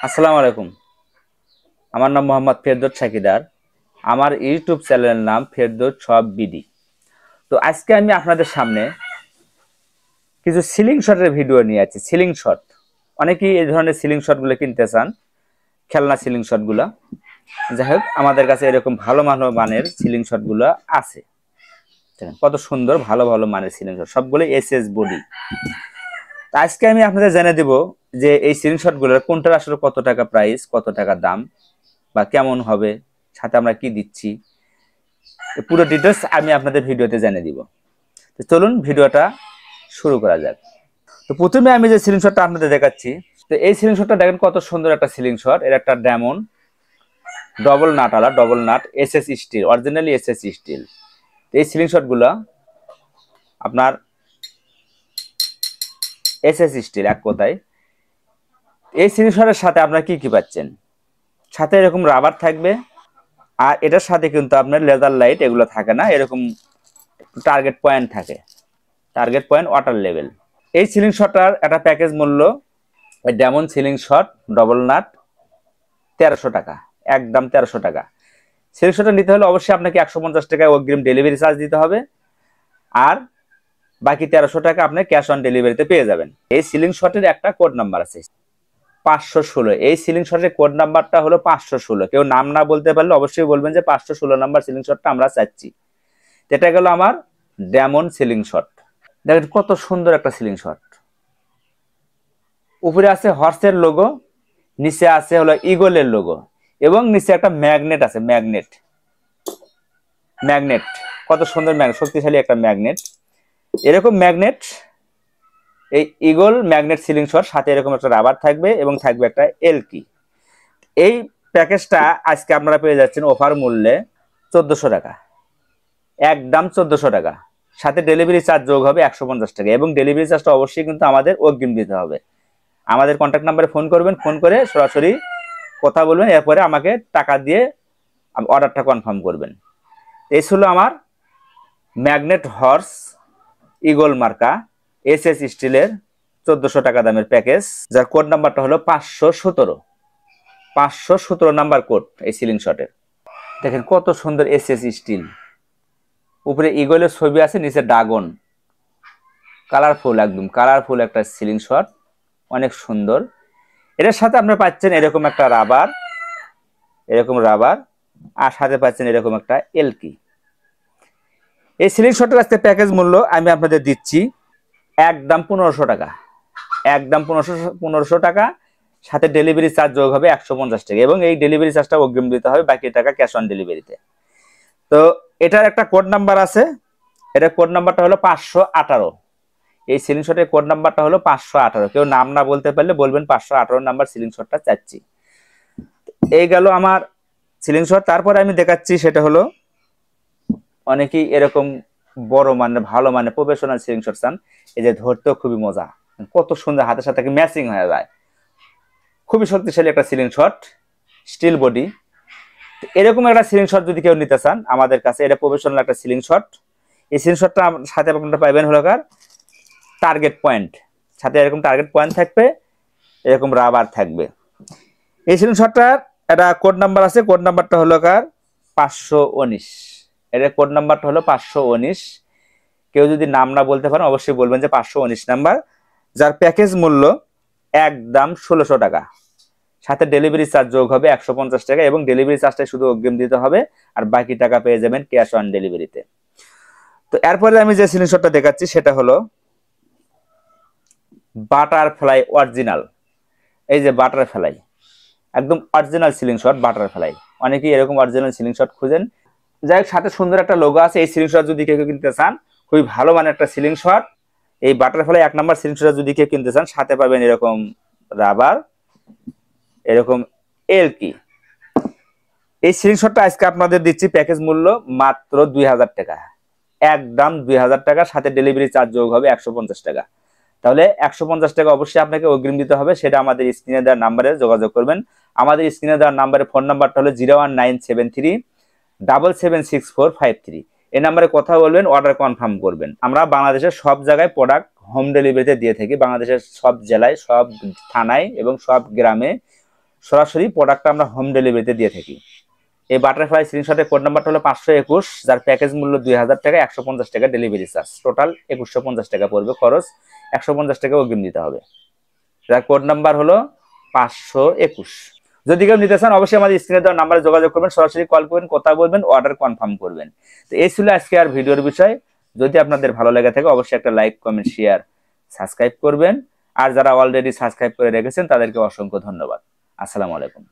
আসসালামু আলাইকুম। আমার নাম মোহাম্মদ ফেরদৌস সাকিদার। আমার ইউটিউব চ্যানেলের নাম ফেরদৌস সব বিডি। তো আজকে আমি আপনাদের সামনে কিছু সিলিং শটের ভিডিও নিয়ে আছি। সিলিং শট, অনেকেই এই ধরনের সিলিং শটগুলো কিনতে চান, খেলনা সিলিং শটগুলো। যাই হোক, আমাদের কাছে এরকম ভালো ভালো মানের সিলিং শটগুলো আছে। দেখেন কত সুন্দর ভালো ভালো মানের সিলিং শট, সবগুলো এসএস বডি। আজকে আমি আপনাদের জানিয়ে দেব যে এই সিলিং শটগুলোর কোনটার আসলে কত টাকা প্রাইস, কত টাকা দাম, বা কেমন হবে, সাথে আমরা কি দিচ্ছি, পুরো ডিটেলস আমি আপনাদের ভিডিওতে জানিয়ে দিব। তো চলুন ভিডিওটা শুরু করা যাক। তো প্রথমে আমি যে সিলিং শটটা আপনাদের দেখাচ্ছি, তো এই সিলিং শটটা দেখেন কত সুন্দর একটা সিলিং শট। এর একটা ডায়মন্ড ডবল নাট আলা, double nut SS still, originally SS still. এই সিলিং শটগুলো আপনার এসএস স্টিল এক কথায়। এই সিলিং শটের সাথে আপনারা কি কি পাচ্ছেন, সাথে এরকম রাবার থাকবে, আর এটার সাথে কিন্তু আপনার লেজার লাইট এগুলো থাকে না, এরকম টার্গেট পয়েন্ট থাকে, টার্গেট পয়েন্ট ওয়াটার লেভেল। এই সিলিং শটটার একটা প্যাকেজ মূল্য, diamond ceiling shot double nut 1300 টাকা, একদম 1300 টাকা। সিলিং শটটা নিতে হলে অবশ্যই আপনাকে 150 টাকা অগ্রিম ডেলিভারি চার্জ দিতে হবে, আর বাকি 1300 টাকা আপনি ক্যাশ অন ডেলিভারিতে পেয়ে যাবেন। এই সিলিং শটের একটা কোড নাম্বার আছে 516। এই সিলিং শটের কোড নাম্বারটা হলো 516। কেউ নাম না বলতে পারলে অবশ্যই বলবেন যে 516 নাম্বার সিলিং শটটা আমরা চাচ্ছি। এটা গেল আমার ডায়মন্ড সিলিং শট। দেখেন কত সুন্দর একটা সিলিং শট। উপরে আছে হর্সের লোগো, নিচে আছে হলো ইগলের লোগো, এবং নিচে একটা ম্যাগনেট আছে, ম্যাগনেট ম্যাগনেট কত সুন্দর ম্যাগনেট, শক্তিশালী একটা ম্যাগনেট। এরকম ম্যাগনেট, এই ইগল ম্যাগনেট সিলিং শট, সাথে এরকম একটা রাবার থাকবে এবং থাকবে একটা এলকি। এই প্যাকেজটা আজকে আপনারা পেয়ে যাচ্ছেন অফার মূল্যে 1400 টাকা, একদম 1400 টাকা। সাথে ডেলিভারি চার্জ যোগ হবে 150 টাকা, এবং ডেলিভারি চার্জটা অবশ্যই কিন্তু আমাদের অগ্রিম দিতে হবে। আমাদের কন্ট্যাক্ট নাম্বারে ফোন করবেন, ফোন করে সরাসরি কথা বলবেন, এরপরে আমাকে টাকা দিয়ে অর্ডারটা কনফার্ম করবেন। এই ছিল আমার ম্যাগনেট হর্স ইগল মার্কা এসএস স্টিলের 1400 টাকা দামের প্যাকেজ, যার কোড নাম্বারটা হলো 517। 517 নাম্বার কোড এই সিলিং শটের। দেখেন কত সুন্দর এসএস স্টিল, উপরে ইগলের ছবি আছে, নিচে ড্রাগন, কালারফুল, একদম কালারফুল একটা সিলিং শট, অনেক সুন্দর। এটার সাথে আপনারা পাচ্ছেন এরকম একটা রাবার, এরকম রাবার, আর সাথে পাচ্ছেন এরকম একটা এলকি। এই সিলিং শটের আজকে প্যাকেজ মূল্য আমি আপনাদের দিচ্ছি একদম 1500 টাকা, একদম 1500 টাকা। সাথে ডেলিভারি চার্জ যোগ হবে 150 টাকা, এবং এই ডেলিভারি চার্জটা অগ্রিম দিতে হবে, বাকি টাকা ক্যাশ অন ডেলিভারিতে। তো এটার একটা কোড নাম্বার আছে, এটার কোড নাম্বারটা হলো 518। এই সিলিং শটের কোড নাম্বারটা হলো 518। কেউ নাম না বলতে পারলে বলবেন 518 নাম্বার সিলিং শটটা চাচ্ছি। এই গেল আমার সিলিং শট। তারপরে আমি দেখাচ্ছি সেটা হলো, অনেকেই এরকম বড় মানে ভালো মানে প্রফেশনাল সিলিং শট চান। এই যে ধরতেও খুবই মজা, কত সুন্দর, হাতের সাথে ম্যাচিং হয়ে যায়, খুবই শক্তিশালী একটা সিলিং শট, স্টিল বডি। এরকম একটা সিলিং শট যদি কেউ নিতে চান আমাদের কাছে, এটা প্রফেশনাল একটা সিলিং শট। এই সিলিং শটটা সাথে আপনারা পাইবেন হলো টার্গেট পয়েন্ট, সাথে এরকম টার্গেট পয়েন্ট থাকবে, এরকম রাবার থাকবে। এই সিলিং শটটার একটা কোড নাম্বার আছে, কোড নাম্বারটা হলো 519। এর কোড নাম্বারটা হলো 519। কেউ যদি নাম না বলতে পারেন অবশ্যই বলবেন যে 519 নাম্বার, যার প্যাকেজ মূল্য একদম 1600 টাকা। সাথে ডেলিভারি চার্জ যোগ হবে 150 টাকা, এবং ডেলিভারি চার্জটা শুধু অগ্রিম দিতে হবে, আর বাকি টাকা পেয়ে যাবেন ক্যাশ অন ডেলিভারিতে। তো এরপরে আমি যে সিলিং শটটা দেখাচ্ছি সেটা হলো বাটারফ্লাই অরিজিনাল। এই যে বাটারফ্লাই, একদম অরিজিনাল সিলিং শট বাটারফ্লাই। অনেকেই এরকম অরিজিনাল সিলিং শট খুঁজেন। যাই হোক, সাথে সুন্দর একটা লোগো আছে। এই সিলিং শট যদি কেউ কিনতে চান, খুবই ভালো মানের একটা সিলিং শট। এই বাটারফ্লাই 1 নাম্বার সিলিং শট যদি কেউ কিনতে চান, সাথে পাবেন এরকম রাবার, এরকম এলকি। এই সিলিং শটটা আজকে আপনাদের দিচ্ছি প্যাকেজ মূল্য মাত্র 2000 টাকা, একদম 2000 টাকা। সাথে ডেলিভারি চার্জ যোগ হবে 150 টাকা। তাহলে 150 টাকা অবশ্যই আপনাকে অগ্রিম দিতে হবে, সেটা আমাদের স্ক্রিনে দেওয়ার নাম্বারে যোগাযোগ করবেন। আমাদের স্ক্রিনে দেওয়ার নাম্বারে ফোন নাম্বারটা হলো 01973 7776453। এই নাম্বারে কথা বলবেন, অর্ডার কনফার্ম করবেন। আমরা বাংলাদেশের সব জায়গায় প্রোডাক্ট হোম ডেলিভারিতে দিয়ে থাকি, বাংলাদেশের সব জেলায়, সব থানায় এবং সব গ্রামে সরাসরি প্রোডাক্টটা আমরা হোম ডেলিভারিতে দিয়ে থাকি। এই বাটারফ্লাই স্ক্রিনশটের কোড নাম্বারটা হলো 521, যার প্যাকেজ মূল্য 2000 টাকা, 150 টাকা ডেলিভারি চার্জ, টোটাল 2150 টাকা পড়বে খরচ, 150 টাকা অগ্রিম দিতে হবে। যার কোড নাম্বার হলো 521। যদি কেউ নিতে চান অবশ্যই আমাদের স্ক্রিনে দেওয়া নাম্বারে যোগাযোগ করবেন, সরাসরি কল করবেন, কথা বলবেন, অর্ডার কনফার্ম করবেন। তো এই ছিল আজকে আর ভিডিওর বিষয়। যদি আপনাদের ভালো লেগে থাকে অবশ্যই একটা লাইক, কমেন্ট, শেয়ার, সাবস্ক্রাইব করবেন। আর যারা অলরেডি সাবস্ক্রাইব করে রেখেছেন তাদেরকে অসংখ্য ধন্যবাদ। আসসালামু আলাইকুম।